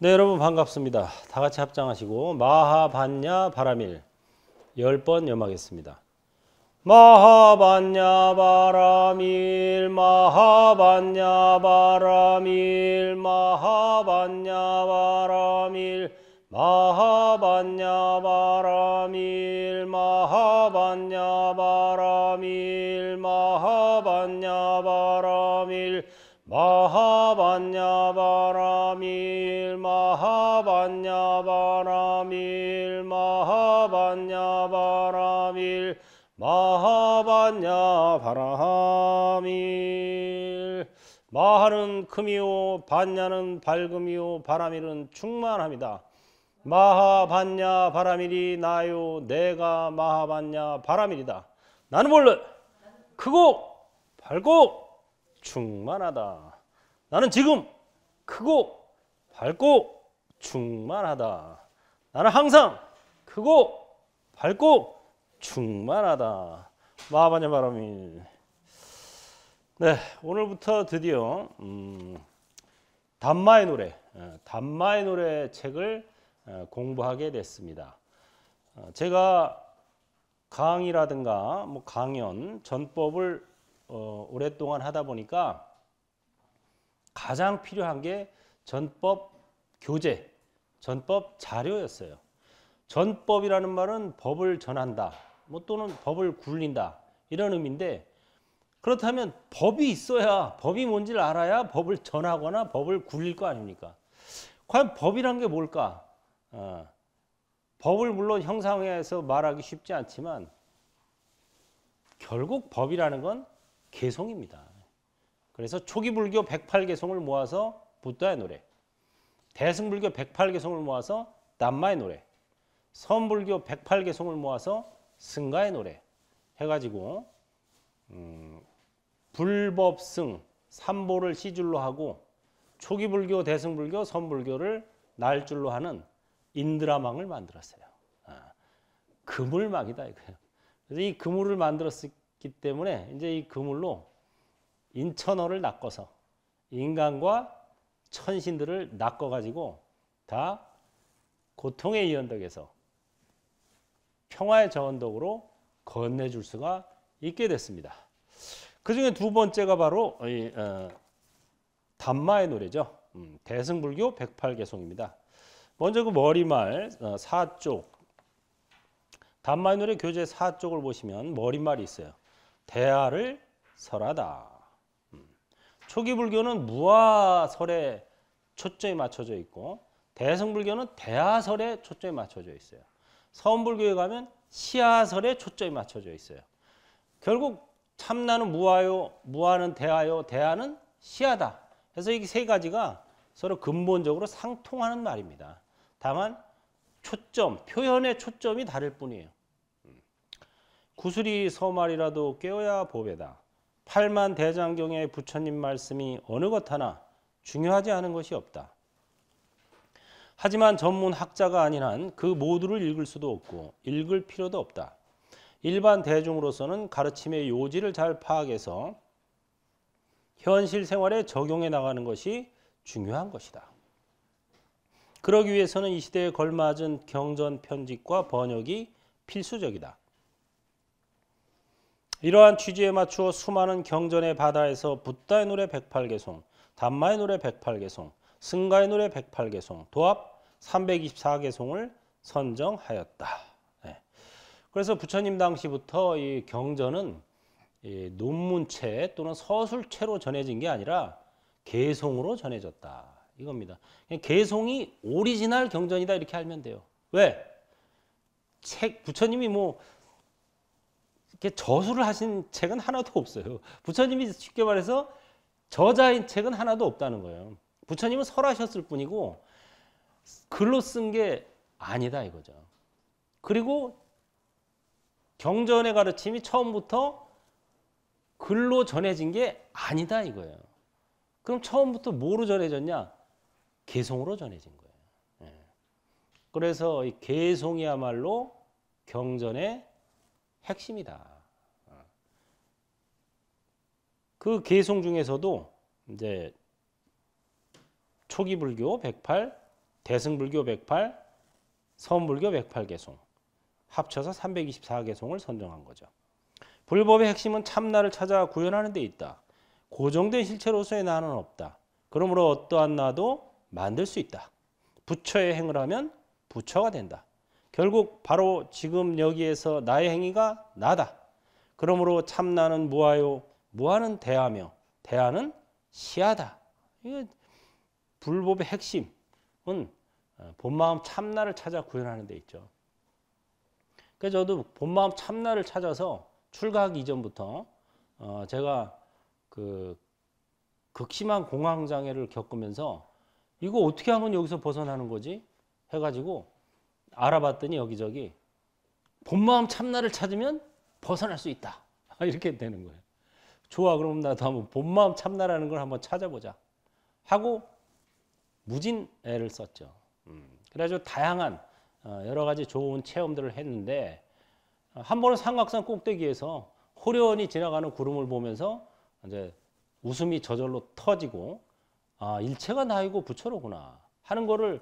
네, 여러분 반갑습니다. 다 같이 합장하시고 마하반야 바라밀 10번 염하겠습니다. 마하반야 바라밀 마하반야 바라밀 마하반야 바라밀 마하반야 바라밀 마하반야 바라밀 마하반야 바라밀 마하반야 바라밀 마하반야 바라밀 마하반야 바라밀 마하반야 바라밀. 마하는 금이요 반야는 밝음이요 바라밀은 충만합니다. 마하반야 바라밀이 나요 내가 마하반야 바라밀이다. 나는 원래 크고 밝고 충만하다. 나는 지금 크고 밝고 충만하다. 나는 항상 크고 밝고 충만하다. 마하반야 바라밀. 네, 오늘부터 드디어 담마의 노래 책을 공부하게 됐습니다. 제가 강의라든가 강연, 전법을 오랫동안 하다 보니까 가장 필요한 게 전법 교재, 전법 자료였어요. 전법이라는 말은 법을 전한다, 또는 법을 굴린다 이런 의미인데, 그렇다면 법이 있어야, 법이 뭔지를 알아야 법을 전하거나 법을 굴릴 거 아닙니까? 과연 법이란 게 뭘까? 법을 물론 형상화해서 말하기 쉽지 않지만 결국 법이라는 건 개송입니다. 그래서 초기 불교 108개송을 모아서 부다의 노래, 대승불교 108개송을 모아서 담마의 노래, 서불교 108개송을 모아서 승가의 노래 해가지고 불법승, 삼보를 시줄로 하고 초기 불교, 대승불교, 선불교를 날줄로 하는 인드라망을 만들었어요. 그물막이다 이거예요. 그래서 이 그물을 만들었기 때문에 이제 이 그물로 인천어를 낚아서 인간과 천신들을 낚아가지고 다 고통의 이 언덕에서 평화의 저 언덕으로 건네줄 수가 있게 됐습니다. 그 중에 두 번째가 바로 담마의 노래죠. 대승불교 108개송입니다. 먼저 그 머리말 4쪽, 담마의 노래 교재 4쪽을 보시면 머리말이 있어요. 대하를 설하다. 초기 불교는 무아설에 초점이 맞춰져 있고, 대승불교는 대하설에 초점이 맞춰져 있어요. 서원불교에 가면 시하설에 초점이 맞춰져 있어요. 결국 참나는 무아요, 무아는 대하요, 대하는 시하다. 그래서 이 세 가지가 서로 근본적으로 상통하는 말입니다. 다만 초점, 표현의 초점이 다를 뿐이에요. 구슬이 서말이라도 깨어야 보배다. 팔만 대장경의 부처님 말씀이 어느 것 하나 중요하지 않은 것이 없다. 하지만 전문 학자가 아닌 한 그 모두를 읽을 수도 없고 읽을 필요도 없다. 일반 대중으로서는 가르침의 요지를 잘 파악해서 현실 생활에 적용해 나가는 것이 중요한 것이다. 그러기 위해서는 이 시대에 걸맞은 경전 편집과 번역이 필수적이다. 이러한 취지에 맞추어 수많은 경전의 바다에서 붓다의 노래 108개송, 담마의 노래 108개송, 승가의 노래 108개송, 도합 324개송을 선정하였다. 네. 그래서 부처님 당시부터 이 경전은 이 논문체 또는 서술체로 전해진 게 아니라 개송으로 전해졌다. 이겁니다. 개송이 오리지널 경전이다 이렇게 알면 돼요. 왜? 부처님이 이렇게 저술을 하신 책은 하나도 없어요. 부처님이 쉽게 말해서 저자인 책은 하나도 없다는 거예요. 부처님은 설하셨을 뿐이고 글로 쓴 게 아니다 이거죠. 그리고 경전의 가르침이 처음부터 글로 전해진 게 아니다 이거예요. 그럼 처음부터 뭐로 전해졌냐? 개송으로 전해진 거예요. 그래서 이 개송이야말로 경전의 핵심이다. 그 개송 중에서도 이제 초기 불교 108, 대승불교 108, 서원불교 108개송 합쳐서 324개송을 선정한 거죠. 불법의 핵심은 참나를 찾아 구현하는 데 있다. 고정된 실체로서의 나는 없다. 그러므로 어떠한 나도 만들 수 있다. 부처의 행을 하면 부처가 된다. 결국 바로 지금 여기에서 나의 행위가 나다. 그러므로 참나는 무하요. 무하는 대하며 대하는 시하다. 이거 불법의 핵심은 본마음 참나를 찾아 구현하는 데 있죠. 그래서 저도 본마음 참나를 찾아서 출가하기 이전부터 제가 그 극심한 공황장애를 겪으면서 이거 어떻게 하면 여기서 벗어나는 거지? 해가지고 알아봤더니 여기저기 본마음 참나를 찾으면 벗어날 수 있다. 이렇게 되는 거예요. 좋아, 그럼 나도 한번 본마음 참나라는 걸 한번 찾아보자 하고 무진 애를 썼죠. 그래가지고 다양한 여러 가지 좋은 체험들을 했는데 한 번은 삼각산 꼭대기에서 호련히 지나가는 구름을 보면서 이제 웃음이 저절로 터지고 아, 일체가 나이고 부처로구나 하는 거를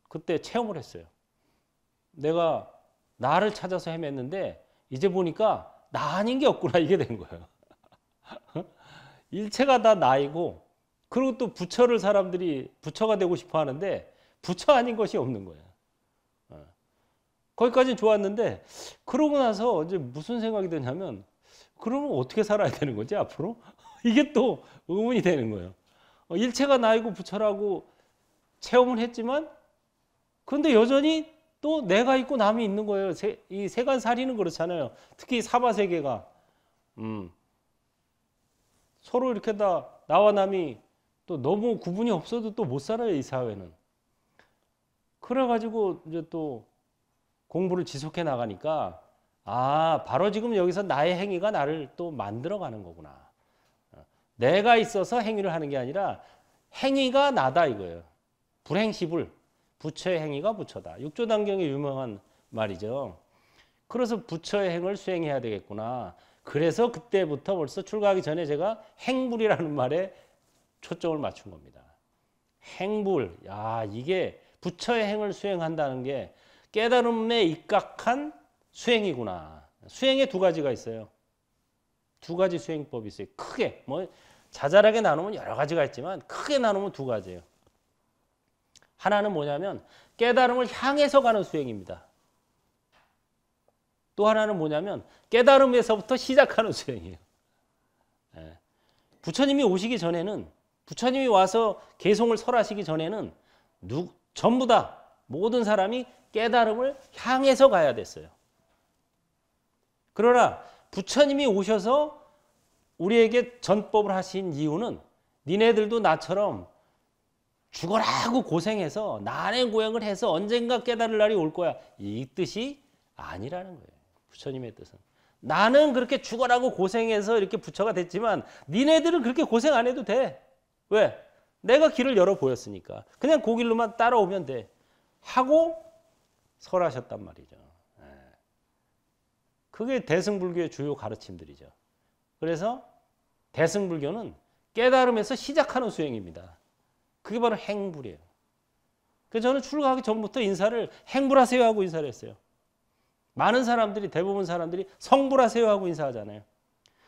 그때 체험을 했어요. 내가 나를 찾아서 헤맸는데 이제 보니까 나 아닌 게 없구나 이게 된 거예요. 일체가 다 나이고 그리고 또 부처를 사람들이 부처가 되고 싶어 하는데 부처 아닌 것이 없는 거예요. 거기까지는 좋았는데 그러고 나서 이제 무슨 생각이 드냐면 그러면 어떻게 살아야 되는 거지 앞으로? 이게 또 의문이 되는 거예요. 일체가 나이고 부처라고 체험을 했지만 그런데 여전히 또 내가 있고 남이 있는 거예요. 이 세간살이는 그렇잖아요. 특히 사바세계가 서로 이렇게 다 나와 남이 또 너무 구분이 없어도 또 못 살아요. 이 사회는. 그래가지고 이제 또 공부를 지속해 나가니까 아 바로 지금 여기서 나의 행위가 나를 또 만들어가는 거구나. 내가 있어서 행위를 하는 게 아니라 행위가 나다 이거예요. 불행시불. 부처의 행위가 부처다. 육조단경의 유명한 말이죠. 그래서 부처의 행을 수행해야 되겠구나. 그래서 그때부터 벌써 출가하기 전에 제가 행불이라는 말에 초점을 맞춘 겁니다. 행불. 야, 이게 부처의 행을 수행한다는 게 깨달음에 입각한 수행이구나. 수행에 두 가지가 있어요. 두 가지 수행법이 있어요. 크게 뭐 자잘하게 나누면 여러 가지가 있지만 크게 나누면 두 가지예요. 하나는 뭐냐면 깨달음을 향해서 가는 수행입니다. 또 하나는 뭐냐면 깨달음에서부터 시작하는 수행이에요. 부처님이 오시기 전에는 부처님이 와서 개송을 설하시기 전에는 전부 다 모든 사람이 깨달음을 향해서 가야 됐어요. 그러나 부처님이 오셔서 우리에게 전법을 하신 이유는 니네들도 나처럼 죽어라고 고생해서 난행고행을 해서 언젠가 깨달을 날이 올 거야. 이 뜻이 아니라는 거예요. 부처님의 뜻은. 나는 그렇게 죽어라고 고생해서 이렇게 부처가 됐지만 니네들은 그렇게 고생 안 해도 돼. 왜? 내가 길을 열어 보였으니까. 그냥 그 길로만 따라오면 돼. 하고 설하셨단 말이죠. 그게 대승불교의 주요 가르침들이죠. 그래서 대승불교는 깨달음에서 시작하는 수행입니다. 그게 바로 행불이에요. 그래서 저는 출가하기 전부터 인사를 행불하세요 하고 인사를 했어요. 많은 사람들이 대부분 사람들이 성불하세요 하고 인사하잖아요.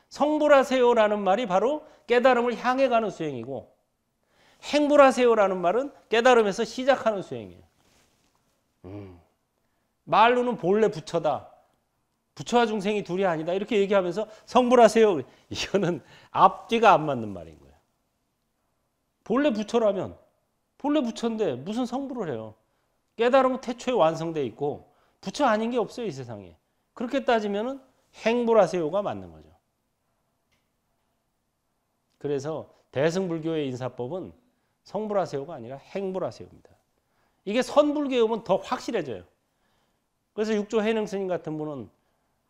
성불하세요라는 말이 바로 깨달음을 향해 가는 수행이고 행불하세요라는 말은 깨달음에서 시작하는 수행이에요. 말로는 본래 부처다. 부처와 중생이 둘이 아니다. 이렇게 얘기하면서 성불하세요. 이거는 앞뒤가 안 맞는 말인 거예요. 본래 부처라면 본래 부처인데 무슨 성불을 해요. 깨달음은 태초에 완성되어 있고 부처 아닌 게 없어요. 이 세상에. 그렇게 따지면 행불하세요가 맞는 거죠. 그래서 대승불교의 인사법은 성불하세요가 아니라 행불하세요입니다. 이게 선불교에 오면 더 확실해져요. 그래서 육조 해능 스님 같은 분은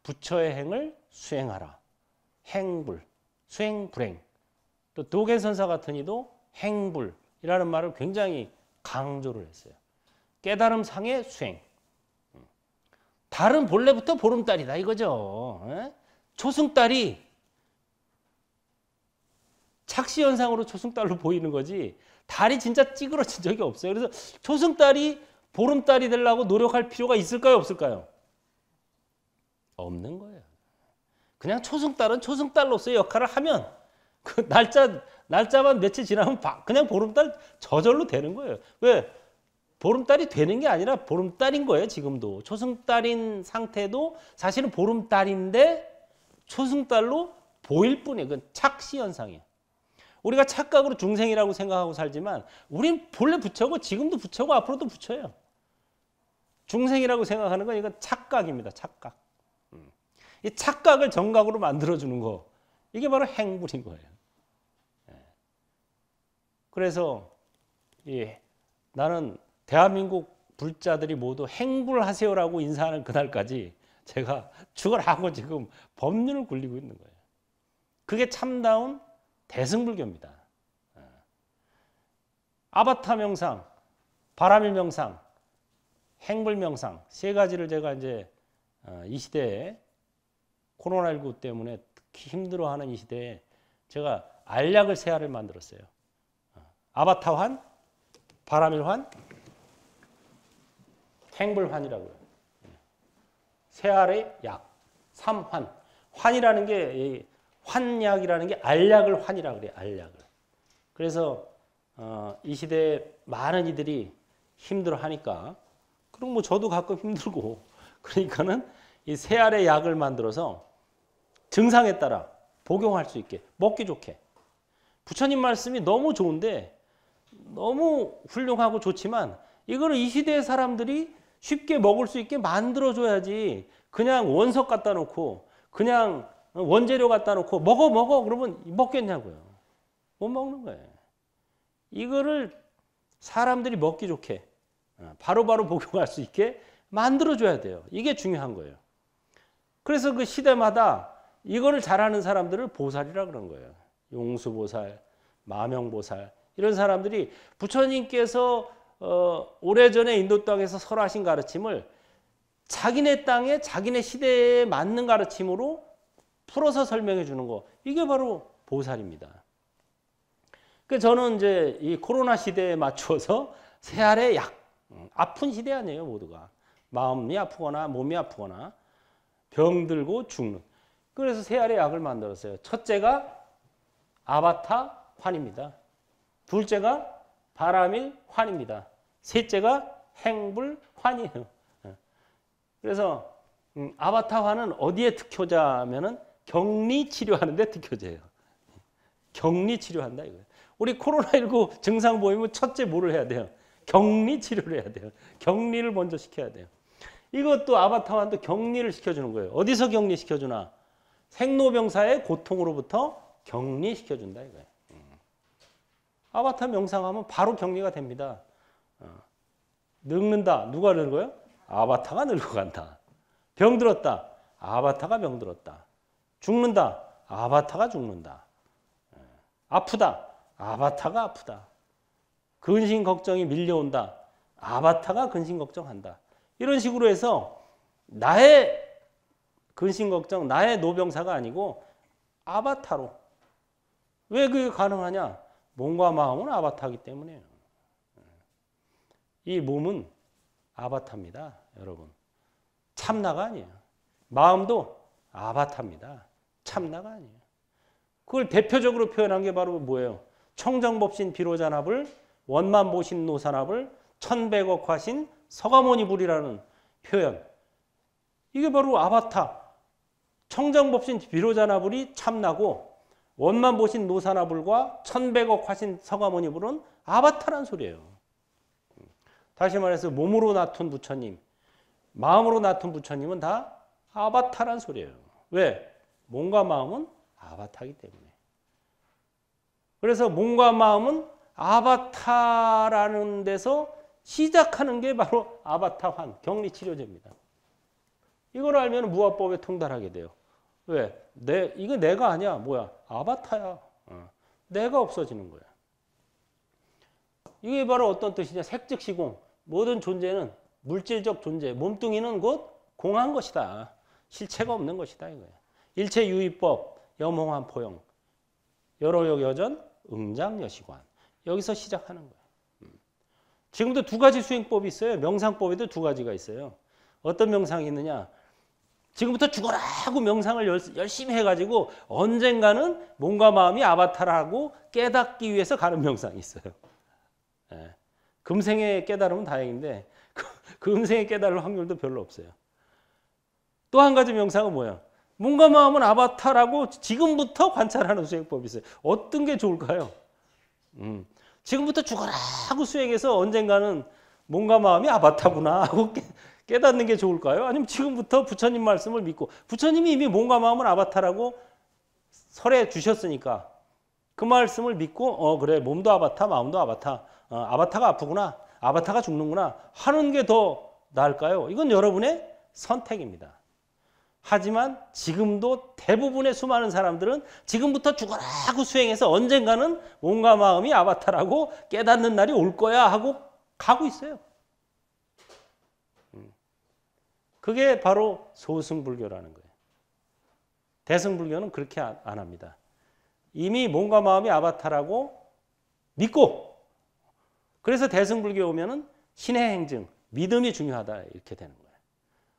부처의 행을 수행하라. 행불, 수행불행. 또 도겐선사 같은 이도 행불이라는 말을 굉장히 강조를 했어요. 깨달음상의 수행. 달은 본래부터 보름달이다 이거죠. 초승달이 착시 현상으로 초승달로 보이는 거지 달이 진짜 찌그러진 적이 없어요. 그래서 초승달이 보름달이 되려고 노력할 필요가 있을까요? 없을까요? 없는 거예요. 그냥 초승달은 초승달로서의 역할을 하면 그 날짜만 며칠 지나면 그냥 보름달 저절로 되는 거예요. 왜? 보름달이 되는 게 아니라 보름달인 거예요. 지금도. 초승달인 상태도 사실은 보름달인데 초승달로 보일 뿐이에요. 그건 착시 현상이에요. 우리가 착각으로 중생이라고 생각하고 살지만 우린 본래 부처고 지금도 부처고 앞으로도 부처예요. 중생이라고 생각하는 건 이건 착각입니다. 착각. 이 착각을 정각으로 만들어주는 거. 이게 바로 행불인 거예요. 그래서 나는 대한민국 불자들이 모두 행불하세요라고 인사하는 그날까지 제가 죽어라고 지금 법륜을 굴리고 있는 거예요. 그게 참다운 대승불교입니다. 아바타 명상, 바라밀 명상, 행불 명상 세 가지를 제가 이제 이 시대에 코로나19 때문에 특히 힘들어하는 이 시대에 제가 알약을 세 알을 만들었어요. 아바타환, 바라밀환, 행불환이라고요. 세 알의 약, 삼환. 환이라는 게 환약이라는 게 알약을 환이라고 그래요. 알약을. 그래서 이 시대에 많은 이들이 힘들어하니까 그럼 뭐 저도 가끔 힘들고 그러니까는 이 세 알의 약을 만들어서 증상에 따라 복용할 수 있게 먹기 좋게. 부처님 말씀이 너무 좋은데 너무 훌륭하고 좋지만 이거를 이 시대의 사람들이 쉽게 먹을 수 있게 만들어줘야지 그냥 원석 갖다 놓고 그냥 원재료 갖다 놓고 먹어 그러면 먹겠냐고요. 못 먹는 거예요. 이거를 사람들이 먹기 좋게 바로바로 복용할 수 있게 만들어줘야 돼요. 이게 중요한 거예요. 그래서 그 시대마다 이거를 잘하는 사람들을 보살이라 그런 거예요. 용수보살, 마명보살 이런 사람들이 부처님께서 오래전에 인도 땅에서 설하신 가르침을 자기네 땅에 자기네 시대에 맞는 가르침으로 풀어서 설명해 주는 거 이게 바로 보살입니다. 그래서 저는 이제 이 코로나 시대에 맞추어서 세 알의 약 아픈 시대 아니에요 모두가 마음이 아프거나 몸이 아프거나 병들고 죽는 그래서 세 알의 약을 만들었어요. 첫째가 아바타 환입니다. 둘째가 바라밀 환입니다. 셋째가 행불 환이에요. 그래서 아바타 환은 어디에 특효자면은 격리 치료하는데 특효자예요. 격리 치료한다 이거예요. 우리 코로나19 증상 보이면 첫째 뭐를 해야 돼요? 격리 치료를 해야 돼요. 격리를 먼저 시켜야 돼요. 이것도 아바타 환도 격리를 시켜주는 거예요. 어디서 격리시켜주나? 생로병사의 고통으로부터 격리시켜준다 이거예요. 아바타 명상하면 바로 격리가 됩니다. 늙는다. 누가 늙어요? 아바타가 늙어간다. 병들었다. 아바타가 병들었다. 죽는다. 아바타가 죽는다. 아프다. 아바타가 아프다. 근심 걱정이 밀려온다. 아바타가 근심 걱정한다. 이런 식으로 해서 나의 근심 걱정, 나의 노병사가 아니고 아바타로. 왜 그게 가능하냐? 몸과 마음은 아바타이기 때문에요. 이 몸은 아바타입니다. 여러분. 참나가 아니에요. 마음도 아바타입니다. 참나가 아니에요. 그걸 대표적으로 표현한 게 바로 뭐예요? 청정법신 비로자납을 원만보신 노사납을 천백억화신 서가모니불이라는 표현. 이게 바로 아바타. 청정법신 비로자나불이 참나고 원만보신 노사나불과 천백억화신 서가모니불은 아바타란 소리예요. 다시 말해서 몸으로 나툰 부처님, 마음으로 나툰 부처님은 다 아바타란 소리예요. 왜? 몸과 마음은 아바타이기 때문에. 그래서 몸과 마음은 아바타라는 데서 시작하는 게 바로 아바타환, 격리치료제입니다. 이걸 알면 무아법에 통달하게 돼요. 왜? 이거 내가 아니야. 뭐야? 아바타야. 내가 없어지는 거야. 이게 바로 어떤 뜻이냐? 색즉시공. 모든 존재는 물질적 존재. 몸뚱이는 곧 공한 것이다. 실체가 없는 것이다. 이거야. 일체유의법, 염홍한 포용. 여로역 여전 응장여시관. 여기서 시작하는 거예요. 지금도 두 가지 수행법이 있어요. 명상법에도 두 가지가 있어요. 어떤 명상이 있느냐. 지금부터 죽어라 하고 명상을 열심히 해가지고 언젠가는 몸과 마음이 아바타라고 깨닫기 위해서 가는 명상이 있어요. 예. 금생에 깨달으면 다행인데 금생에 깨달을 확률도 별로 없어요. 또 한 가지 명상은 뭐야? 몸과 마음은 아바타라고 지금부터 관찰하는 수행법이 있어요. 어떤 게 좋을까요? 지금부터 죽어라 하고 수행해서 언젠가는 몸과 마음이 아바타구나 하고 깨닫는 게 좋을까요? 아니면 지금부터 부처님 말씀을 믿고 부처님이 이미 몸과 마음은 아바타라고 설해 주셨으니까 그 말씀을 믿고 그래 몸도 아바타 마음도 아바타 아바타가 아프구나 아바타가 죽는구나 하는 게 더 나을까요? 이건 여러분의 선택입니다. 하지만 지금도 대부분의 수많은 사람들은 지금부터 죽어라 하고 수행해서 언젠가는 몸과 마음이 아바타라고 깨닫는 날이 올 거야 하고 가고 있어요. 그게 바로 소승불교라는 거예요. 대승불교는 그렇게 안 합니다. 이미 몸과 마음이 아바타라고 믿고 그래서 대승불교 오면은 신의 행증, 믿음이 중요하다 이렇게 되는 거예요.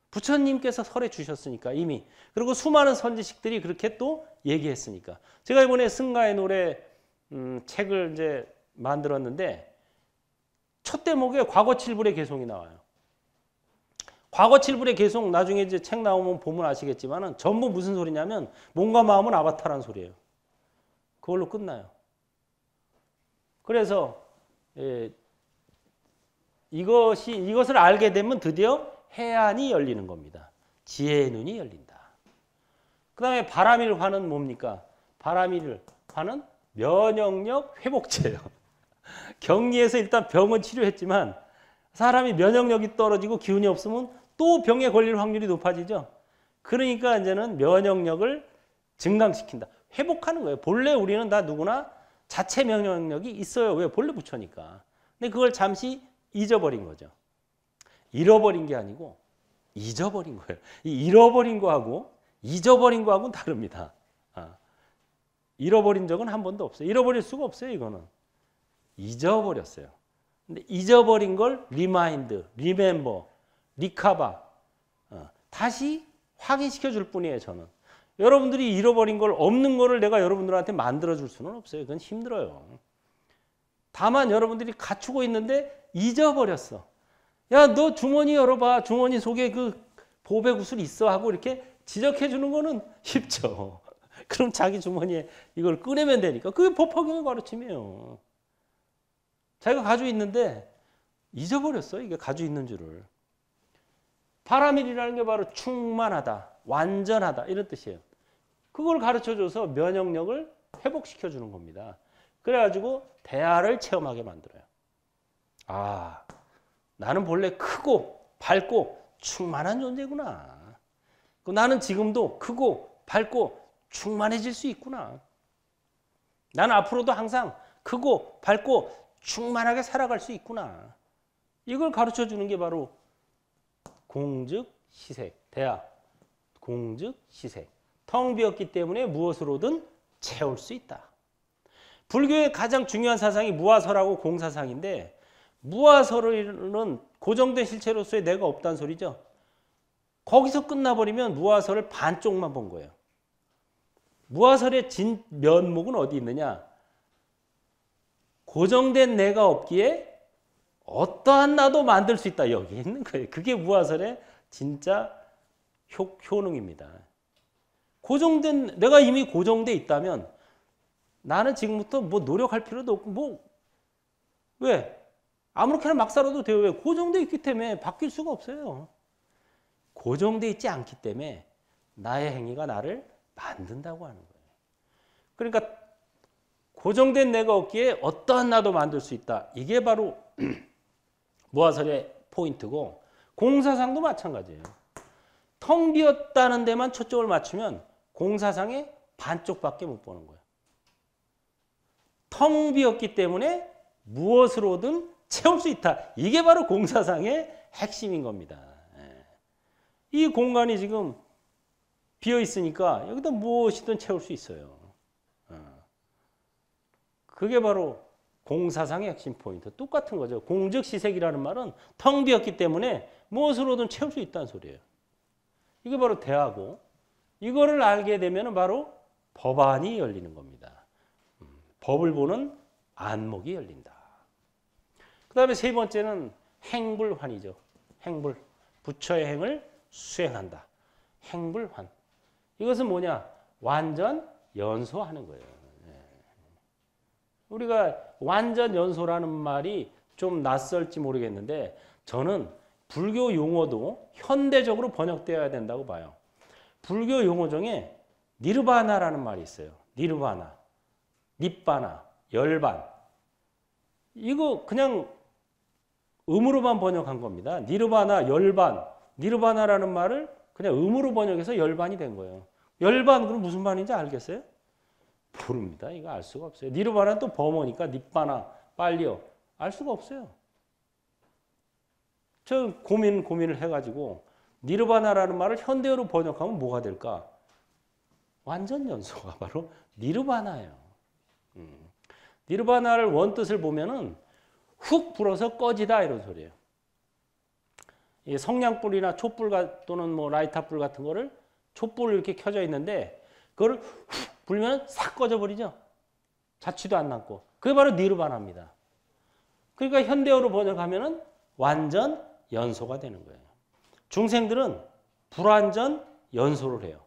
부처님께서 설해 주셨으니까 이미 그리고 수많은 선지식들이 그렇게 또 얘기했으니까 제가 이번에 승가의 노래 책을 이제 만들었는데 첫 대목에 과거칠불의 개송이 나와요. 과거칠불의 개송 나중에 이제 책 나오면 보면 아시겠지만은 전부 무슨 소리냐면 몸과 마음은 아바타라는 소리예요. 그걸로 끝나요. 그래서 이것을 알게 되면 드디어 해안이 열리는 겁니다. 지혜의 눈이 열린다. 그 다음에 바라밀화는 뭡니까? 바라밀화는 면역력 회복제예요. 격리해서 일단 병은 치료했지만 사람이 면역력이 떨어지고 기운이 없으면 또 병에 걸릴 확률이 높아지죠. 그러니까 이제는 면역력을 증강시킨다. 회복하는 거예요. 본래 우리는 다 누구나 자체 면역력이 있어요. 왜? 본래 부처니까. 근데 그걸 잠시 잊어버린 거죠. 잃어버린 게 아니고 잊어버린 거예요. 이 잃어버린 거하고 잊어버린 거하고는 다릅니다. 잃어버린 적은 한 번도 없어요. 잃어버릴 수가 없어요. 이거는. 잊어버렸어요. 근데 잊어버린 걸 리마인드, 리멤버, 리카바 다시 확인시켜 줄 뿐이에요. 저는. 여러분들이 잃어버린 걸 없는 거를 내가 여러분들한테 만들어 줄 수는 없어요. 그건 힘들어요. 다만 여러분들이 갖추고 있는데 잊어버렸어. 야, 너 주머니 열어봐. 주머니 속에 그 보배구슬 있어 하고 이렇게 지적해 주는 거는 쉽죠. 그럼 자기 주머니에 이걸 꺼내면 되니까. 그게 법화경의 가르침이에요. 자기가 가지고 있는데 잊어버렸어. 이게 가지고 있는 줄을. 바라밀이라는 게 바로 충만하다, 완전하다 이런 뜻이에요. 그걸 가르쳐줘서 면역력을 회복시켜 주는 겁니다. 그래가지고 대화를 체험하게 만들어요. 아, 나는 본래 크고 밝고 충만한 존재구나. 나는 지금도 크고 밝고 충만해질 수 있구나. 나는 앞으로도 항상 크고 밝고 충만하게 살아갈 수 있구나. 이걸 가르쳐주는 게 바로 공즉시색, 대화. 공즉시색. 텅 비었기 때문에 무엇으로든 채울 수 있다. 불교의 가장 중요한 사상이 무아설하고 공사상인데 무아설은 고정된 실체로서의 내가 없다는 소리죠. 거기서 끝나버리면 무아설을 반쪽만 본 거예요. 무아설의 진 면목은 어디 있느냐? 고정된 내가 없기에 어떠한 나도 만들 수 있다. 여기 있는 거예요. 그게 무아설의 진짜 효능입니다. 고정된 내가 이미 고정돼 있다면 나는 지금부터 뭐 노력할 필요도 없고 왜? 아무렇게나 막 살아도 돼요. 왜? 고정돼 있기 때문에 바뀔 수가 없어요. 고정돼 있지 않기 때문에 나의 행위가 나를 만든다고 하는 거예요. 그러니까 고정된 내가 없기에 어떠한 나도 만들 수 있다. 이게 바로 무아설의 포인트고 공사상도 마찬가지예요. 텅 비었다는 데만 초점을 맞추면 공사상의 반쪽밖에 못 보는 거예요. 텅 비었기 때문에 무엇으로든 채울 수 있다. 이게 바로 공사상의 핵심인 겁니다. 이 공간이 지금 비어 있으니까 여기다 무엇이든 채울 수 있어요. 그게 바로 공사상의 핵심 포인트. 똑같은 거죠. 공즉시색이라는 말은 텅 비었기 때문에 무엇으로든 채울 수 있다는 소리예요. 이게 바로 대하고 이거를 알게 되면 바로 법안이 열리는 겁니다. 법을 보는 안목이 열린다. 그 다음에 세 번째는 행불환이죠. 행불. 부처의 행을 수행한다. 행불환. 이것은 뭐냐? 완전 연소하는 거예요. 우리가 완전 연소라는 말이 좀 낯설지 모르겠는데 저는 불교 용어도 현대적으로 번역되어야 된다고 봐요. 불교 용어 중에 니르바나라는 말이 있어요. 니르바나, 닛바나, 열반. 이거 그냥 음으로만 번역한 겁니다. 니르바나, 열반. 니르바나라는 말을 그냥 음으로 번역해서 열반이 된 거예요. 열반 그럼 무슨 말인지 알겠어요? 모릅니다. 이거 알 수가 없어요. 니르바나는 또 범어니까 닛바나, 빨리요. 알 수가 없어요. 저 고민을 해가지고 니르바나라는 말을 현대어로 번역하면 뭐가 될까? 완전 연소가 바로 니르바나예요. 니르바나를 원뜻을 보면은 훅 불어서 꺼지다 이런 소리예요. 이 성냥불이나 촛불 또는 뭐 라이터불 같은 거를 촛불 이렇게 켜져 있는데 그거를 훅 불면 싹 꺼져버리죠. 자취도 안 남고. 그게 바로 니르바나입니다. 그러니까 현대어로 번역하면은 완전 연소가 되는 거예요. 중생들은 불완전 연소를 해요.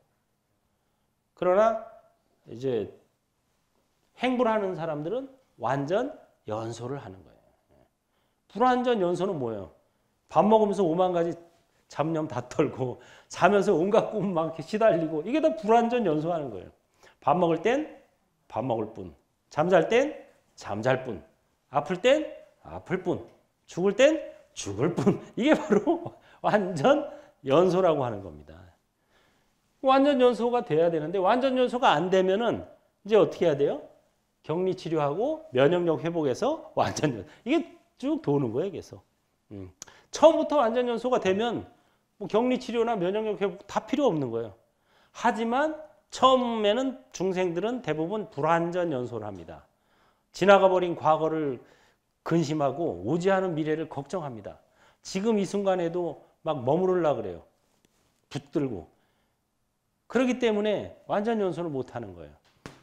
그러나 이제 행불하는 사람들은 완전 연소를 하는 거예요. 불완전 연소는 뭐예요? 밥 먹으면서 5만 가지 잡념 다 털고 자면서 온갖 꿈 막 이렇게 시달리고 이게 다 불완전 연소하는 거예요. 밥 먹을 땐 밥 먹을 뿐, 잠잘 땐 잠잘 뿐, 아플 땐 아플 뿐, 죽을 땐 죽을 뿐. 이게 바로 완전 연소라고 하는 겁니다. 완전 연소가 돼야 되는데 완전 연소가 안 되면은 이제 어떻게 해야 돼요? 격리 치료하고 면역력 회복해서 완전 연소. 이게 쭉 도는 거예요, 계속. 처음부터 완전 연소가 되면 뭐 격리 치료나 면역력 회복 다 필요 없는 거예요. 하지만 처음에는 중생들은 대부분 불완전 연소를 합니다. 지나가 버린 과거를 근심하고 오지 않은 미래를 걱정합니다. 지금 이 순간에도 막 머무르려고 그래요. 붙들고. 그렇기 때문에 완전 연소를 못하는 거예요.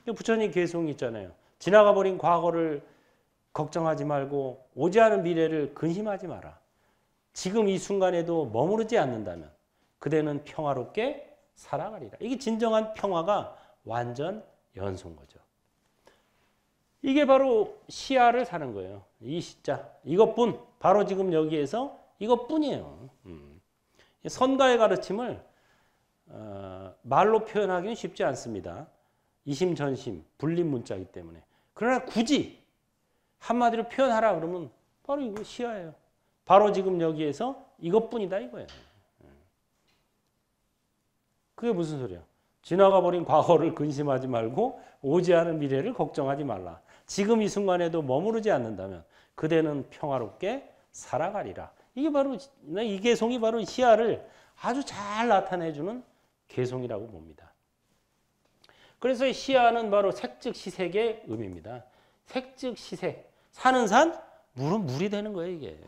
부처님 개송이 있잖아요. 지나가 버린 과거를 걱정하지 말고 오지 않은 미래를 근심하지 마라. 지금 이 순간에도 머무르지 않는다면 그대는 평화롭게 살아가리라. 이게 진정한 평화가 완전 연소인 거죠. 이게 바로 시야를 사는 거예요. 이 시자. 이것뿐. 바로 지금 여기에서 이것뿐이에요. 선가의 가르침을 말로 표현하기는 쉽지 않습니다. 이심전심, 불림문자이기 때문에. 그러나 굳이 한마디로 표현하라 그러면 바로 이거 시야예요. 바로 지금 여기에서 이것뿐이다 이거예요. 그게 무슨 소리야? 지나가 버린 과거를 근심하지 말고 오지 않은 미래를 걱정하지 말라. 지금 이 순간에도 머무르지 않는다면 그대는 평화롭게 살아가리라. 이게 바로 이 개송이 바로 시야를 아주 잘 나타내주는 개송이라고 봅니다. 그래서 시야는 바로 색즉시색의 의미입니다. 색즉시색. 사는 산, 물은 물이 되는 거예요, 이게.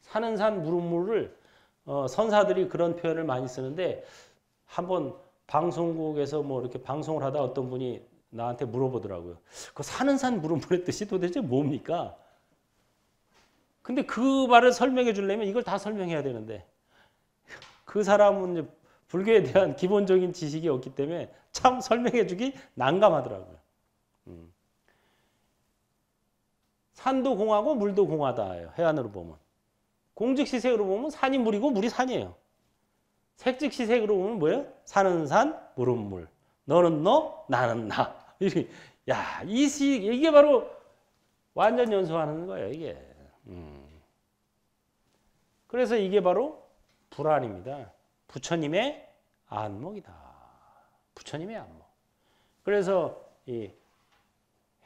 사는 산, 물은 물을 선사들이 그런 표현을 많이 쓰는데 한번 방송국에서 뭐 이렇게 방송을 하다 어떤 분이 나한테 물어보더라고요. 그 사는 산, 물은 물의 뜻이 도대체 뭡니까? 근데 그 말을 설명해 주려면 이걸 다 설명해야 되는데 그 사람은 이제 불교에 대한 기본적인 지식이 없기 때문에 참 설명해 주기 난감하더라고요. 산도 공하고 물도 공하다. 해안으로 보면. 공즉시색으로 보면 산이 물이고 물이 산이에요. 색즉시색으로 보면 뭐예요? 산은 산, 물은 물. 너는 너, 나는 나. 야, 이게 바로 완전 연소하는 거예요, 이게. 그래서 이게 바로 불안입니다. 부처님의 안목이다. 부처님의 안목. 그래서 이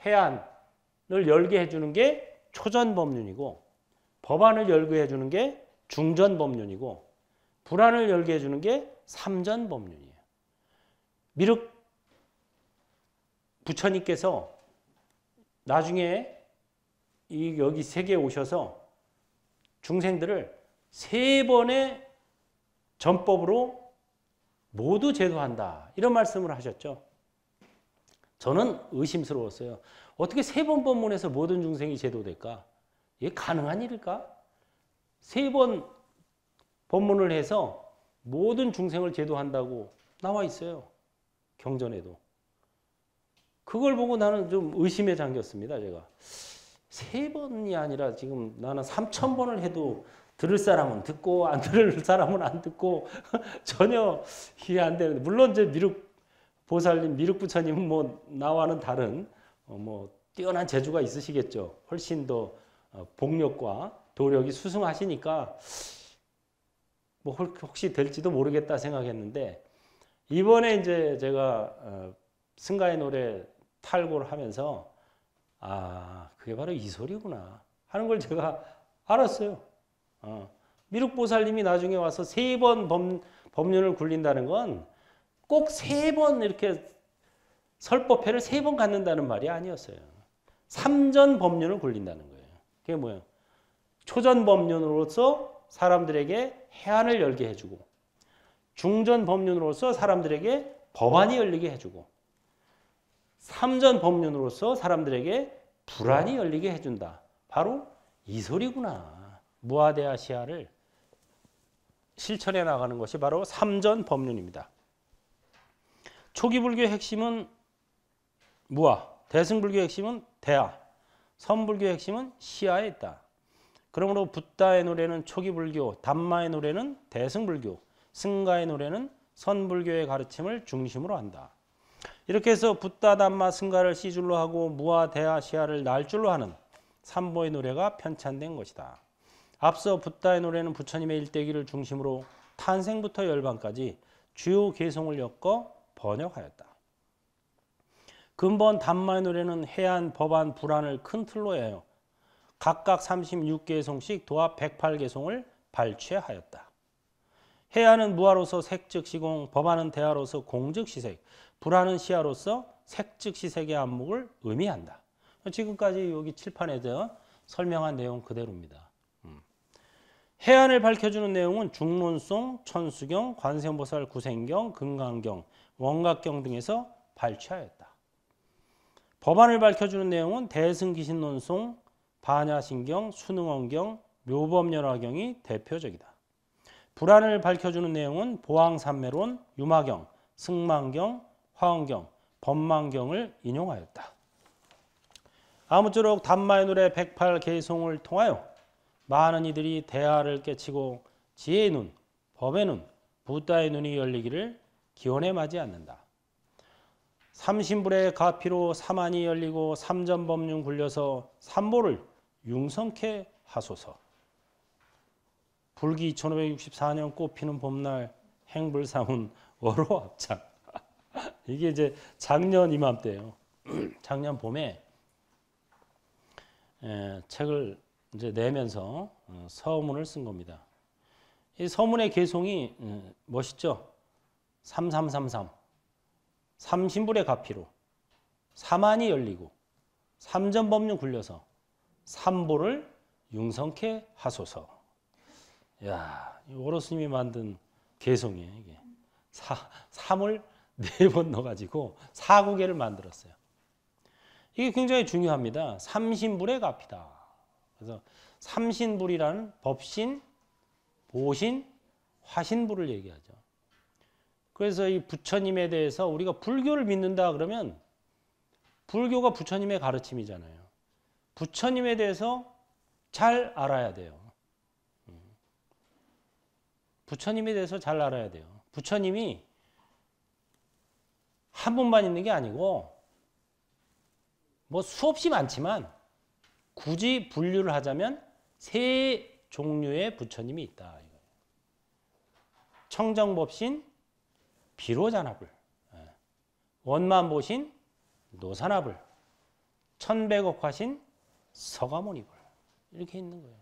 해안을 열게 해주는 게 초전법륜이고 법안을 열게 해주는 게 중전법륜이고 불안을 열게 해주는 게 삼전법륜이에요. 부처님께서 나중에 여기 세계에 오셔서 중생들을 3번의 전법으로 모두 제도한다. 이런 말씀을 하셨죠. 저는 의심스러웠어요. 어떻게 3번 법문에서 모든 중생이 제도될까? 이게 가능한 일일까? 3번 법문을 해서 모든 중생을 제도한다고 나와 있어요. 경전에도. 그걸 보고 나는 좀 의심에 잠겼습니다. 제가. 3번이 아니라 지금 나는 3000번을 해도 들을 사람은 듣고 안 들을 사람은 안 듣고 전혀 이해 안 되는데, 물론 이제 미륵 보살님, 미륵 부처님은 뭐 나와는 다른 뭐 뛰어난 재주가 있으시겠죠. 훨씬 더 복력과 도력이 수승하시니까 뭐 혹시 될지도 모르겠다 생각했는데, 이번에 이제 제가 승가의 노래 탈고를 하면서 아, 그게 바로 이 소리구나 하는 걸 제가 알았어요. 미륵보살님이 나중에 와서 3번 법륜을 굴린다는 건 꼭 3번 이렇게 설법회를 3번 갖는다는 말이 아니었어요. 3전 법륜을 굴린다는 거예요. 그게 뭐예요? 초전 법륜으로서 사람들에게 해안을 열게 해주고, 중전 법륜으로서 사람들에게 법안이 열리게 해주고, 3전 법륜으로서 사람들에게 불안이 열리게 해준다. 바로 이 소리구나. 무아대하 시하를 실천해 나가는 것이 바로 3전 법륜입니다. 초기 불교의 핵심은 무아, 대승불교의 핵심은 대하, 선불교의 핵심은 시하에 있다. 그러므로 붓다의 노래는 초기 불교, 담마의 노래는 대승불교, 승가의 노래는 선불교의 가르침을 중심으로 한다. 이렇게 해서 붓다, 담마, 승가를 시줄로 하고 무아, 대하, 시하를 날줄로 하는 삼보의 노래가 편찬된 것이다. 앞서 붓다의 노래는 부처님의 일대기를 중심으로 탄생부터 열반까지 주요 개송을 엮어 번역하였다. 근본 담마의 노래는 해안, 법안, 불안을 큰 틀로 해요. 각각 36개송씩 도합 108개송을 발췌하였다. 해안은 무아로서 색즉 시공, 법안은 대하로서 공즉 시색, 불안은 시하로서 색즉 시색의 안목을 의미한다. 지금까지 여기 칠판에서 설명한 내용 그대로입니다. 해안을 밝혀주는 내용은 중론송, 천수경, 관세음보살 구생경, 금강경, 원각경 등에서 발췌하였다. 법안을 밝혀주는 내용은 대승기신론송, 반야신경, 수능원경, 묘법연화경이 대표적이다. 불안을 밝혀주는 내용은 보왕산매론, 유마경, 승만경, 화엄경, 법망경을 인용하였다. 아무쪼록 담마의 노래 108개송을 통하여 많은 이들이 대하를 깨치고 지혜의 눈, 법의 눈, 붓다의 눈이 열리기를 기원해 마지 않는다. 삼신불의 가피로 삼안이 열리고 삼전법륜 굴려서 삼보를 융성케 하소서. 불기 2564년 꽃피는 봄날 행불사문 월호합창. 이게 이제 작년 이맘때예요. 작년 봄에 책을 이제 내면서 서문을 쓴 겁니다. 이 서문의 개송이 멋있죠. 3333. 삼신불의 가피로 삼안이 열리고 삼전법륜 굴려서 삼보를 융성케 하소서. 야, 오로스님이 만든 개송이에요. 이게 삼을 4번 넣어가지고 4구개를 만들었어요. 이게 굉장히 중요합니다. 삼신불의 가피다. 그래서 삼신불이라는 법신, 보신, 화신불을 얘기하죠. 그래서 이 부처님에 대해서 우리가 불교를 믿는다 그러면 불교가 부처님의 가르침이잖아요. 부처님에 대해서 잘 알아야 돼요. 부처님에 대해서 잘 알아야 돼요. 부처님이 한 분만 있는 게 아니고 뭐 수없이 많지만 굳이 분류를 하자면 3종류의 부처님이 있다. 청정법신, 비로자나불, 원만보신, 노사나불, 천백억화신, 서가모니불, 이렇게 있는 거예요.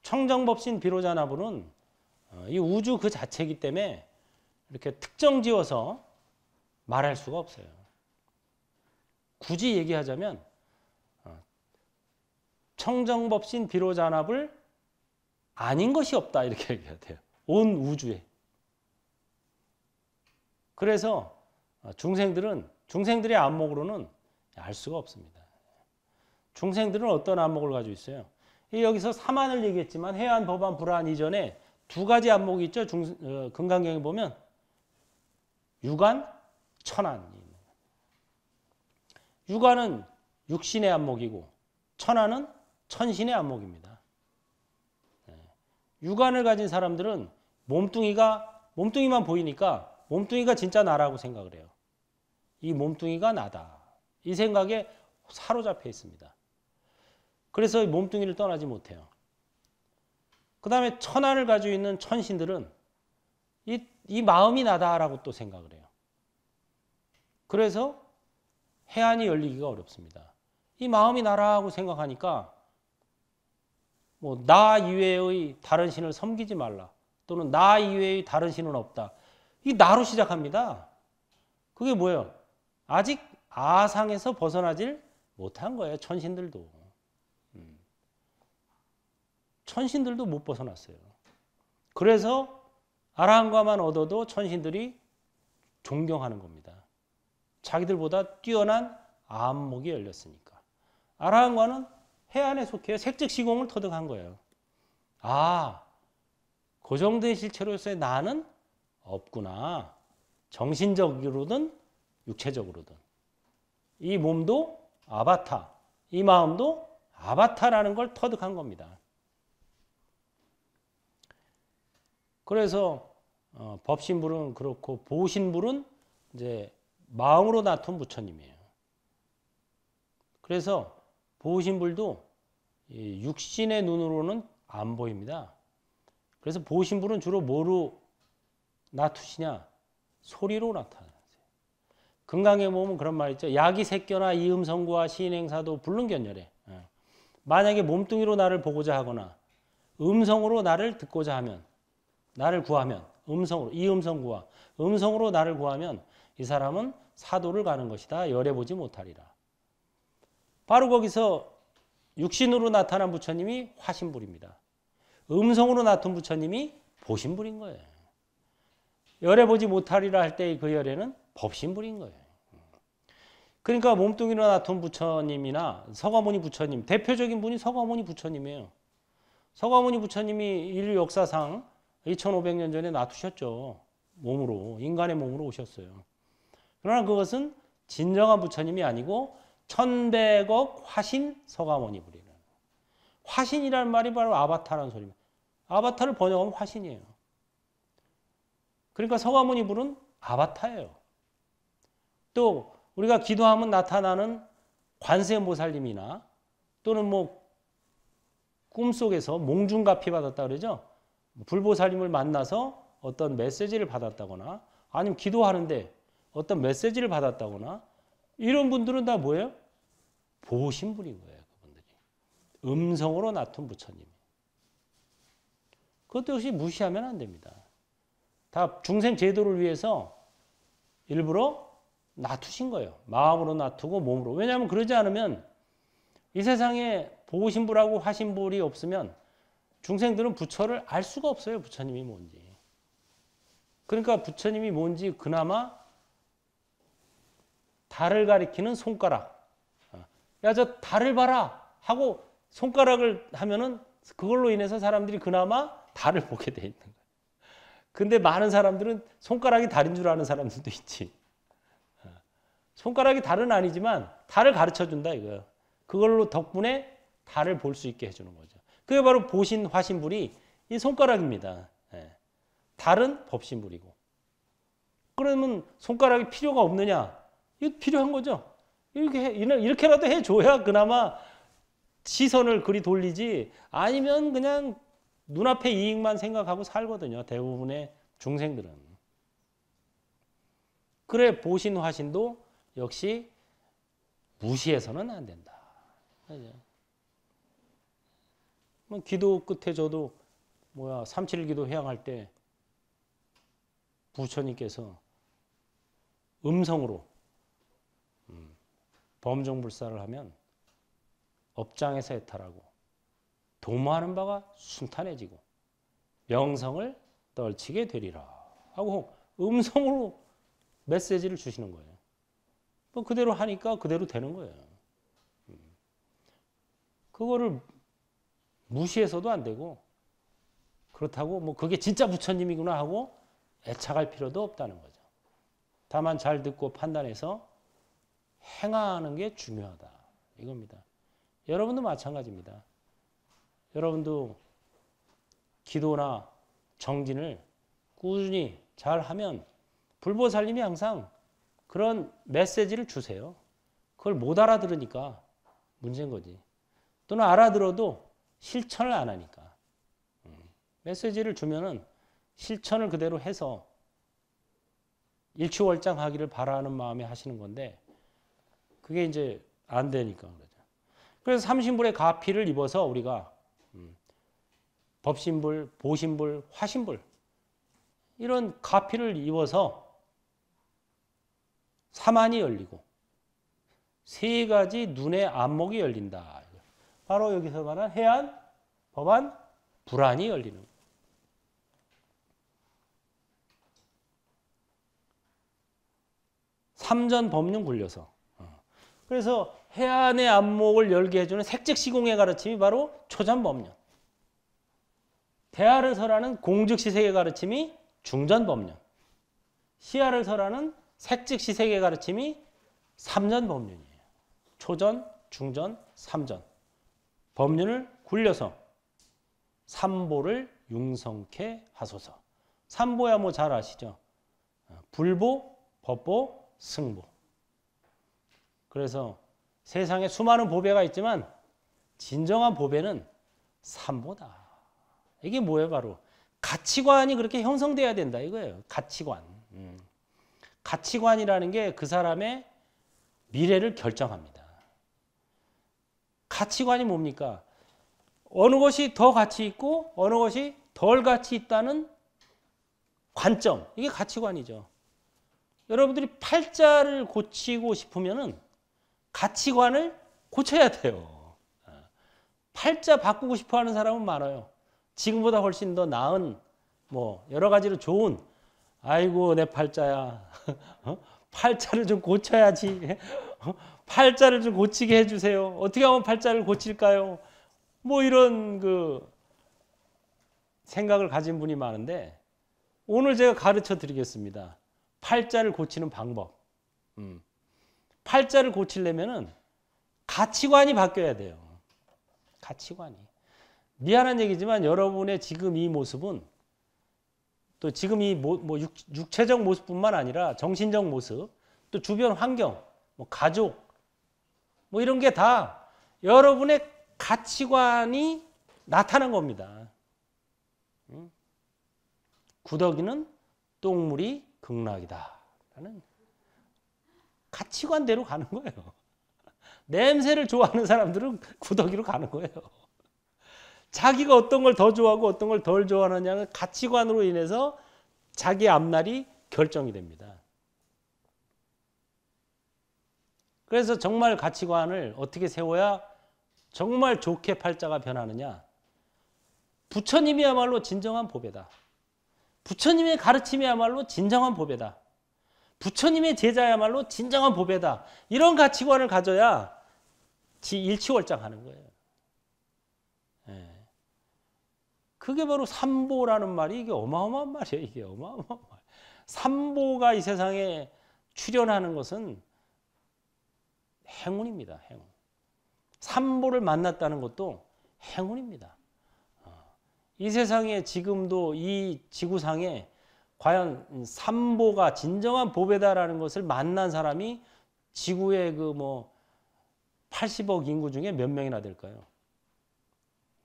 청정법신, 비로자나불은 이 우주 그 자체이기 때문에 이렇게 특정 지어서 말할 수가 없어요. 굳이 얘기하자면 청정법신 비로자납을 아닌 것이 없다 이렇게 얘기해야 돼요. 온 우주에. 그래서 중생들의 안목으로는 알 수가 없습니다. 중생들은 어떤 안목을 가지고 있어요? 여기서 사만을 얘기했지만 해안, 법안, 불안 이전에 두 가지 안목이 있죠. 금강경에 보면 유관, 천안. 유관은 육신의 안목이고 천안은 천신의 안목입니다. 유관을 가진 사람들은 몸뚱이만 보이니까 몸뚱이가 진짜 나라고 생각을 해요. 이 몸뚱이가 나다. 이 생각에 사로잡혀 있습니다. 그래서 이 몸뚱이를 떠나지 못해요. 그 다음에 천안을 가지고 있는 천신들은 이 마음이 나다라고 또 생각을 해요. 그래서 해안이 열리기가 어렵습니다. 이 마음이 나라고 생각하니까 뭐 나 이외의 다른 신을 섬기지 말라. 또는 나 이외의 다른 신은 없다. 이 나로 시작합니다. 그게 뭐예요? 아직 아상에서 벗어나질 못한 거예요. 천신들도. 천신들도 못 벗어났어요. 그래서 아라한과만 얻어도 천신들이 존경하는 겁니다. 자기들보다 뛰어난 안목이 열렸으니까. 아라한과는 해안에 속해 색즉시공을 터득한 거예요. 아, 그 정도의 실체로서의 나는 없구나. 정신적으로든 육체적으로든. 이 몸도 아바타, 이 마음도 아바타라는 걸 터득한 겁니다. 그래서 법신불은 그렇고 보신불은 이제 마음으로 나툰 부처님이에요. 그래서 보신불도 육신의 눈으로는 안 보입니다. 그래서 보신불은 주로 뭐로 나투시냐? 소리로 나타나세요. 금강에 보면 그런 말 있죠. 야기색견화 이음성구와 시인행사도 불능견열해. 만약에 몸뚱이로 나를 보고자 하거나 음성으로 나를 듣고자 하면 나를 구하면 음성으로 이음성구와 음성으로 나를 구하면 이 사람은 사도를 가는 것이다. 열해보지 못하리라. 바로 거기서 육신으로 나타난 부처님이 화신불입니다. 음성으로 나타난 부처님이 보신불인 거예요. 열해보지 못하리라 할 때 그 열해는 법신불인 거예요. 그러니까 몸뚱이로 나타난 부처님이나 서가모니 부처님, 대표적인 분이 서가모니 부처님이에요. 서가모니 부처님이 인류 역사상 2500년 전에 나투셨죠. 몸으로, 인간의 몸으로 오셨어요. 그러나 그것은 진정한 부처님이 아니고 1100억 화신 서가모니 불이라는. 화신이라는 말이 바로 아바타라는 소리입니다. 아바타를 번역하면 화신이에요. 그러니까 서가모니 불은 아바타예요. 또 우리가 기도하면 나타나는 관세음보살님이나 또는 뭐 꿈속에서 몽중가피 받았다 그러죠. 불보살님을 만나서 어떤 메시지를 받았다거나 아니면 기도하는데 어떤 메시지를 받았다거나 이런 분들은 다 뭐예요? 보신분인 거예요. 그분들이. 음성으로 나툰 부처님. 그것도 역시 무시하면 안 됩니다. 다 중생 제도를 위해서 일부러 놔두신 거예요. 마음으로 놔두고 몸으로. 왜냐하면 그러지 않으면 이 세상에 보신불하고 화신불이 없으면 중생들은 부처를 알 수가 없어요. 부처님이 뭔지. 그러니까 부처님이 뭔지 그나마 달을 가리키는 손가락. 야, 저 달을 봐라 하고 손가락을 하면은 그걸로 인해서 사람들이 그나마 달을 보게 돼 있는 거예요. 근데 많은 사람들은 손가락이 달인 줄 아는 사람들도 있지. 손가락이 달은 아니지만 달을 가르쳐 준다 이거예요. 그걸로 덕분에 달을 볼 수 있게 해주는 거죠. 그게 바로 보신 화신불이 이 손가락입니다. 달은 법신불이고. 그러면 손가락이 필요가 없느냐? 이거 필요한 거죠. 이렇게라도 해줘야 그나마 시선을 그리 돌리지 아니면 그냥 눈앞의 이익만 생각하고 살거든요. 대부분의 중생들은. 그래 보신 화신도 역시 무시해서는 안 된다. 기도 끝에 저도 삼칠기도 회양할 때 부처님께서 음성으로 범종불사를 하면 업장에서 해탈하고 도모하는 바가 순탄해지고 명성을 떨치게 되리라 하고 음성으로 메시지를 주시는 거예요. 뭐 그대로 하니까 그대로 되는 거예요. 그거를 무시해서도 안 되고 그렇다고 뭐 그게 진짜 부처님이구나 하고 애착할 필요도 없다는 거죠. 다만 잘 듣고 판단해서 행하는 게 중요하다 이겁니다. 여러분도 마찬가지입니다. 여러분도 기도나 정진을 꾸준히 잘하면 불보살님이 항상 그런 메시지를 주세요. 그걸 못 알아들으니까 문제인 거지. 또는 알아들어도 실천을 안 하니까. 메시지를 주면은 실천을 그대로 해서 일취월장하기를 바라는 마음에 하시는 건데 그게 이제 안 되니까 그러죠. 그래서 삼신불의 가피를 입어서 우리가 법신불, 보신불, 화신불 이런 가피를 입어서 사만이 열리고 세 가지 눈의 안목이 열린다. 바로 여기서 말한 해안, 법안, 불안이 열리는 거예요. 삼전 법륜 굴려서. 그래서 해안의 안목을 열게 해주는 색즉시공의 가르침이 바로 초전법륜. 대하를 설하는 공즉시색의 가르침이 중전법륜. 시야를 설하는 색즉시색의 가르침이 삼전법륜이에요. 초전, 중전, 삼전. 법륜을 굴려서 삼보를 융성케 하소서. 삼보야 뭐 잘 아시죠? 불보, 법보, 승보. 그래서 세상에 수많은 보배가 있지만 진정한 보배는 삼보다. 이게 뭐예요? 바로 가치관이 그렇게 형성돼야 된다 이거예요. 가치관. 가치관이라는 게 그 사람의 미래를 결정합니다. 가치관이 뭡니까? 어느 것이 더 가치 있고 어느 것이 덜 가치 있다는 관점. 이게 가치관이죠. 여러분들이 팔자를 고치고 싶으면은 가치관을 고쳐야 돼요. 팔자 바꾸고 싶어 하는 사람은 많아요. 지금보다 훨씬 더 나은 뭐 여러 가지로 좋은 아이고 내 팔자야. 팔자를 좀 고쳐야지. 팔자를 좀 고치게 해주세요. 어떻게 하면 팔자를 고칠까요? 뭐 이런 그 생각을 가진 분이 많은데 오늘 제가 가르쳐 드리겠습니다. 팔자를 고치는 방법. 팔자를 고치려면은 가치관이 바뀌어야 돼요. 가치관이. 미안한 얘기지만 여러분의 지금 이 모습은 또 지금 이 뭐 육체적 모습뿐만 아니라 정신적 모습, 또 주변 환경, 뭐 가족, 뭐 이런 게 다 여러분의 가치관이 나타난 겁니다. 구더기는 똥물이 극락이다. 라는 가치관대로 가는 거예요. 냄새를 좋아하는 사람들은 구더기로 가는 거예요. 자기가 어떤 걸 더 좋아하고 어떤 걸 덜 좋아하느냐는 가치관으로 인해서 자기 앞날이 결정이 됩니다. 그래서 정말 가치관을 어떻게 세워야 정말 좋게 팔자가 변하느냐. 부처님이야말로 진정한 보배다. 부처님의 가르침이야말로 진정한 보배다. 부처님의 제자야말로 진정한 보배다. 이런 가치관을 가져야 일취월장하는 거예요. 예. 그게 바로 삼보라는 말이 이게 어마어마한 말이에요. 이게 어마어마한 말. 삼보가 이 세상에 출현하는 것은 행운입니다. 행운. 삼보를 만났다는 것도 행운입니다. 이 세상에 지금도 이 지구상에 과연 삼보가 진정한 보배다라는 것을 만난 사람이 지구의 그 뭐 80억 인구 중에 몇 명이나 될까요?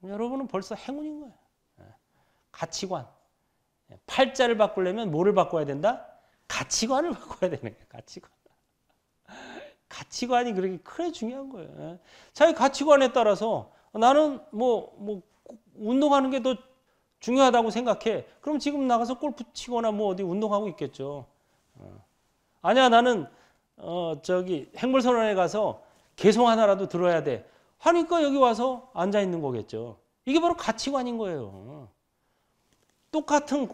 여러분은 벌써 행운인 거예요. 가치관. 팔자를 바꾸려면 뭐를 바꿔야 된다? 가치관을 바꿔야 되는 거예요. 가치관. 가치관이 그렇게 크게 중요한 거예요. 자기 가치관에 따라서 나는 뭐 운동하는 게 더 중요하다고 생각해. 그럼 지금 나가서 골프 치거나 뭐 어디 운동하고 있겠죠. 아니야, 나는 저기 행불선원에 가서 개송 하나라도 들어야 돼. 하니까 여기 와서 앉아 있는 거겠죠. 이게 바로 가치관인 거예요. 똑같은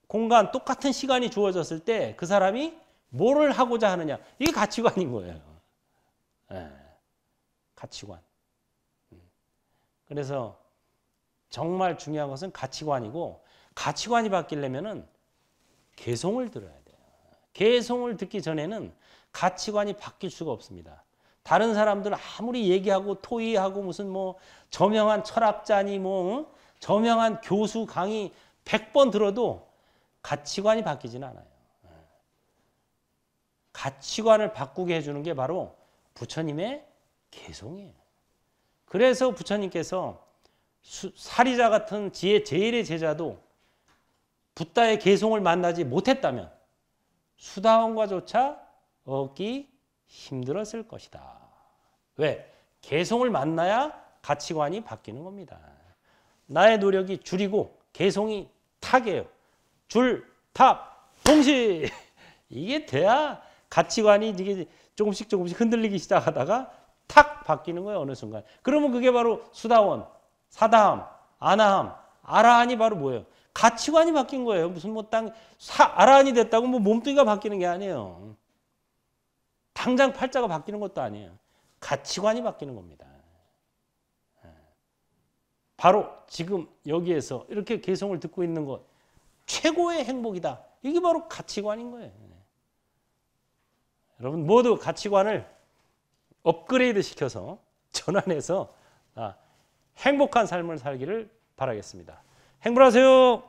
공간, 똑같은 시간이 주어졌을 때 그 사람이 뭐를 하고자 하느냐. 이게 가치관인 거예요. 네. 가치관. 그래서 정말 중요한 것은 가치관이고, 가치관이 바뀌려면은 개송을 들어야 돼요. 개송을 듣기 전에는 가치관이 바뀔 수가 없습니다. 다른 사람들 아무리 얘기하고 토의하고 무슨 뭐 저명한 철학자니 뭐 저명한 교수 강의 100번 들어도 가치관이 바뀌지는 않아요. 가치관을 바꾸게 해주는 게 바로 부처님의 개송이에요. 그래서 부처님께서 사리자 같은 제1의 제자도 붓다의 개송을 만나지 못했다면 수다원과조차 얻기 힘들었을 것이다. 왜? 개송을 만나야 가치관이 바뀌는 겁니다. 나의 노력이 줄이고 개송이 탁이에요. 줄, 탁, 동시! 이게 돼야 가치관이 이게 조금씩 흔들리기 시작하다가 탁 바뀌는 거예요. 어느 순간. 그러면 그게 바로 수다원, 사다함, 아나함, 아라한이 바로 뭐예요? 가치관이 바뀐 거예요. 무슨 뭐 아라한이 됐다고 뭐 몸뚱이가 바뀌는 게 아니에요. 당장 팔자가 바뀌는 것도 아니에요. 가치관이 바뀌는 겁니다. 바로 지금 여기에서 이렇게 개송을 듣고 있는 것, 최고의 행복이다. 이게 바로 가치관인 거예요. 여러분 모두 가치관을 업그레이드 시켜서 전환해서 행복한 삶을 살기를 바라겠습니다. 행복하세요.